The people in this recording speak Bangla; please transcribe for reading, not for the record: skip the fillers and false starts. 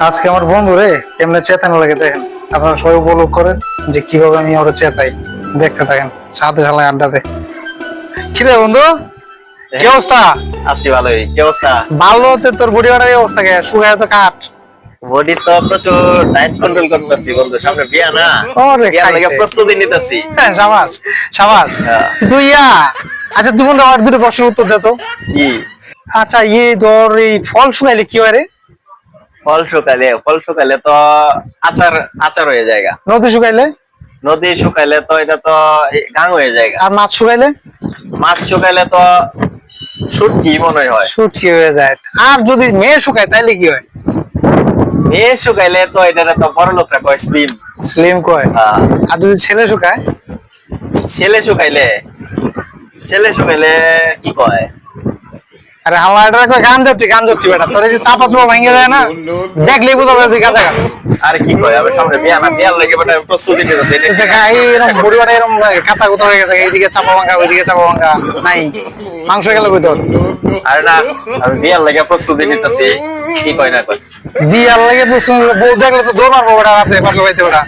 আজকে আমার বন্ধু রে এমনি চেতানো লাগে দেখেন, আপনারা সবাই উপলোগ করেন যে কিভাবে আমি ওরা চেতাই। দেখতে থাকেন সাথে ঢালায় আড্ডাতে। কিরে বন্ধু, কি অবস্থা? আছি ভালোই। কি অবস্থা? ভালো হতে তোর বডি বাড়ার অবস্থা কে? শুকায় তো কাঠ। বডি তো প্রচুর ডায়েট কন্ট্রোল করতেছি বন্ধু, সামনে বিয়া না, ওরে বিয়ার লাগে খাইছে। প্রস্তুতি নিতেছি। হ্যাঁ, সাবাস সাবাস। হ্যাঁ। তুই আচ্ছা তুই বন্ধু আমার দুটো প্রশ্নের উত্তর দে তো। কি? আচ্ছা ধর এই ফল শুকাইলে কি হয় রে? ফল শুকাইলে তো আচার আচার হয়ে জায়গা। নদী শুকাইলে? নদী শুকাইলে তো এটা তো গাং হয়ে জায়গা। আর মাছ শুকাইলে? মাছ শুকাইলে তো শুটকি মনে হয়। শুটকি হয়ে যায়। আর যদি মেয়ে শুকায় তাইলে কি হয়? মেয়ে শুকাইলে তো এটা তো বড় লোকরা কয় স্লিম। স্লিম কয়। আর যদি ছেলে শুকায়? ছেলে শুকাইলে কি কয়? আরে হাওয়া এটা একটা গান ধরছি বেটা, তোর এই যে চাপা চোপা ভেঙে যায় না, দেখলেই বোঝা যায় যে গাঁজা গাছ। আরে কি কয়, আমি সামনে বিয়া না, বিয়ার লাগে বেটা প্রস্তুতি নিতেছি। এরকম পরিবারে এরকম কাটা কোথা হয়ে গেছে, এইদিকে চাপা ভাঙা ওইদিকে চাপা ভাঙা নাই, মাংস গেল কই তোর? আরে না, আমি বিয়ার লাগে প্রস্তুতি নিতেছি। কি কয় না কয়? দিয়ে আর লাগে বউ দেখলে তো দৌড় মারবো বেটা, রাতে পাশে পাইতে বেটা।